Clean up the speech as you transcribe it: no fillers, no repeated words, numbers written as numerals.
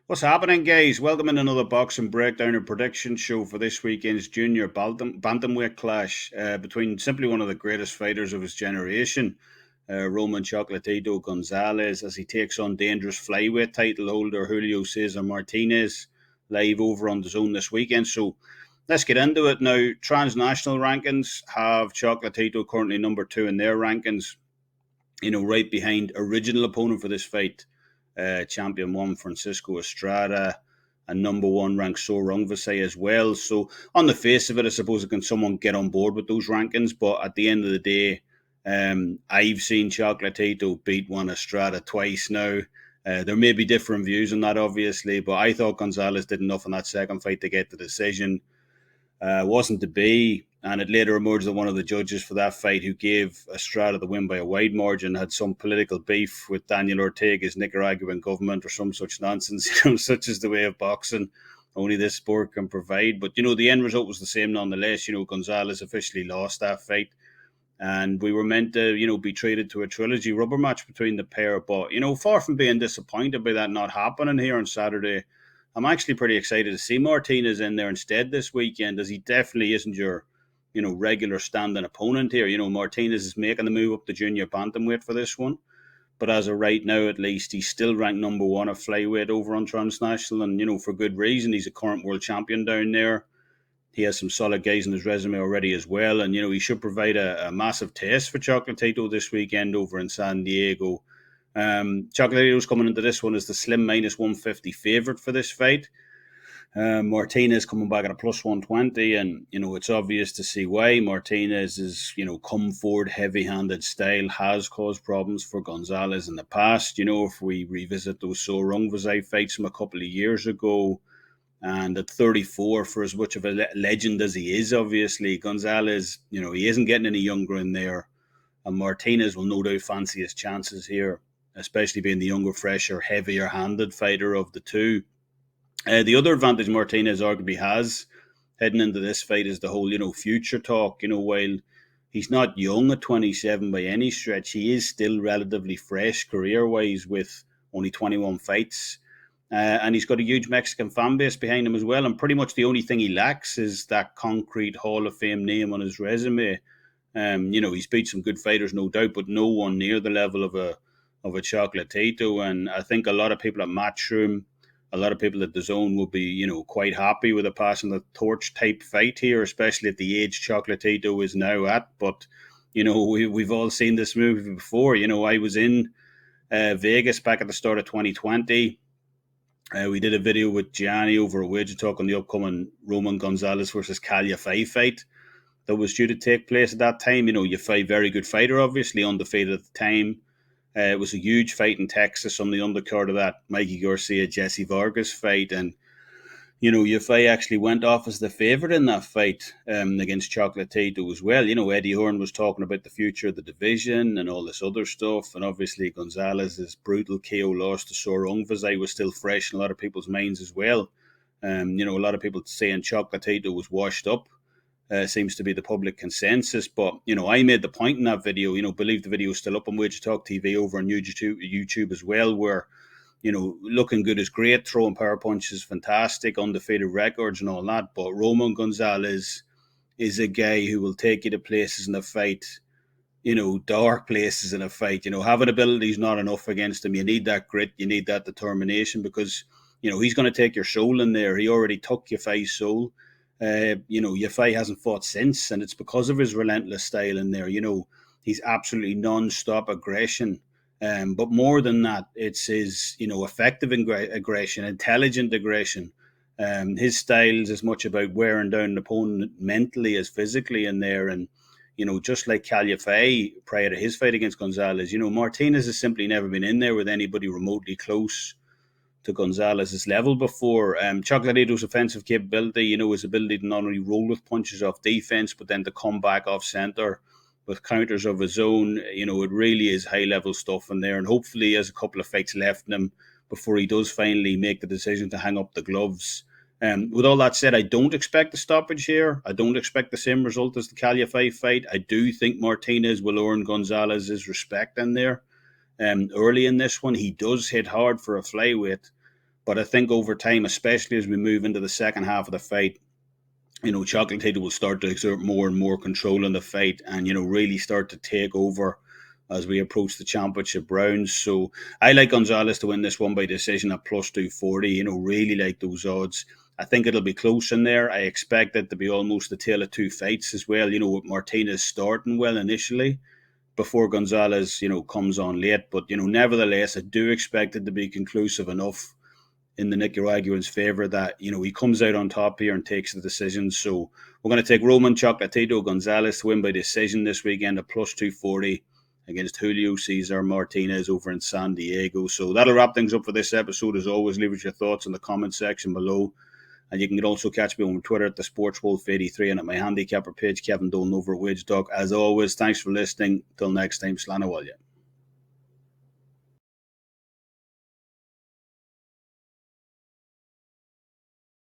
What's happening, guys? Welcome in another boxing breakdown and prediction show for this weekend's junior bantamweight clash between simply one of the greatest fighters of his generation, Roman Chocolatito Gonzalez, as he takes on dangerous flyweight title holder Julio Cesar Martinez, live over on the Zone this weekend. So let's get into it now. Transnational rankings have Chocolatito currently number two in their rankings, right behind original opponent for this fight, champion Juan Francisco Estrada, and number one ranked So Rungvisai as well. So on the face of it, I suppose can someone get on board with those rankings, but at the end of the day, I've seen Chocolatito beat Juan Estrada twice now. There may be different views on that, obviously, but I thought Gonzalez did enough in that second fight to get the decision. Wasn't to be, and it later emerged that one of the judges for that fight, who gave Estrada the win by a wide margin, had some political beef with Daniel Ortega's Nicaraguan government or some such nonsense. Such is the way of boxing. Only this sport can provide. But the end result was the same nonetheless. Gonzalez officially lost that fight, and we were meant to, be treated to a trilogy rubber match between the pair. But far from being disappointed by that not happening here on Saturday, I'm actually pretty excited to see Martinez in there instead this weekend, as he definitely isn't your, regular standing opponent here. Martinez is making the move up to junior bantamweight for this one. But as of right now, at least, he's still ranked number one at flyweight over on transnational. And, for good reason. He's a current world champion down there. He has some solid guys in his resume already as well. And, he should provide a massive test for Chocolatito this weekend over in San Diego. Chocolatito's coming into this one as the slim minus 150 favourite for this fight. Martinez coming back at a plus 120, and it's obvious to see why. Martinez's come forward heavy-handed style has caused problems for Gonzalez in the past. If we revisit those So Rungvisai fights from a couple of years ago, and at 34, for as much of a legend as he is, obviously Gonzalez, he isn't getting any younger in there, and Martinez will no doubt fancy his chances here, especially being the younger, fresher, heavier-handed fighter of the two. The other advantage Martinez arguably has heading into this fight is the whole, future talk. While he's not young at 27 by any stretch, he is still relatively fresh career-wise with only 21 fights. And he's got a huge Mexican fan base behind him as well. And pretty much the only thing he lacks is that concrete Hall of Fame name on his resume. He's beat some good fighters, no doubt, but no one near the level of a Chocolatito. And I think a lot of people at Matchroom, a lot of people at the Zone will be, quite happy with a passing the torch type fight here, especially at the age Chocolatito is now at. But, we've all seen this movie before. I was in Vegas back at the start of 2020. We did a video with Gianni over at WagerTalk on the upcoming Roman Gonzalez versus Califay fight that was due to take place at that time. Yafai, very good fighter, obviously, undefeated at the time. It was a huge fight in Texas on the undercard of that Mikey Garcia-Jesse Vargas fight. And, Yafai actually went off as the favourite in that fight against Chocolatito as well. Eddie Hearn was talking about the future of the division and all this other stuff. And obviously Gonzalez's brutal KO loss to So Rungvisai was still fresh in a lot of people's minds as well. A lot of people saying Chocolatito was washed up. Seems to be the public consensus. But, I made the point in that video, believe the video is still up on WagerTalk TV over on YouTube as well, where, looking good is great, throwing power punches fantastic, undefeated records and all that. But Roman Gonzalez is a guy who will take you to places in a fight, dark places in a fight. Having ability is not enough against him. You need that grit, you need that determination, because, he's going to take your soul in there. He already took Yafai's soul. Yafai hasn't fought since, and it's because of his relentless style in there. He's absolutely non-stop aggression. But more than that, it's his, effective aggression, intelligent aggression. His style is as much about wearing down an opponent mentally as physically in there. And, just like Califay prior to his fight against Gonzalez, Martinez has simply never been in there with anybody remotely close to Gonzalez's level before. Chocolatito's offensive capability, his ability to not only roll with punches off defense, but then to come back off center with counters of his own. It really is high-level stuff in there. And hopefully he has a couple of fights left in him before he does finally make the decision to hang up the gloves. With all that said, I don't expect a stoppage here. I don't expect the same result as the Califay fight. I do think Martinez will earn Gonzalez's respect in there. Early in this one, he does hit hard for a flyweight. But I think over time, especially as we move into the second half of the fight, Chocolatito will start to exert more and more control in the fight and, really start to take over as we approach the championship rounds. So I like Gonzalez to win this one by decision at plus 240, really like those odds. I think it'll be close in there. I expect it to be almost the tale of two fights as well, with Martinez starting well initially before Gonzalez, comes on late. But, nevertheless, I do expect it to be conclusive enough in the Nicaraguan's favour that, he comes out on top here and takes the decision. So we're going to take Román Chocolatito Gonzalez to win by decision this weekend at plus 240 against Julio Cesar Martinez over in San Diego. So that'll wrap things up for this episode. As always, leave us your thoughts in the comment section below. And you can also catch me on Twitter at the SportsWolf83 and at my handicapper page, Kevin Dolan over at WagerTalk. As always, thanks for listening. Till next time, Slán Abhaile.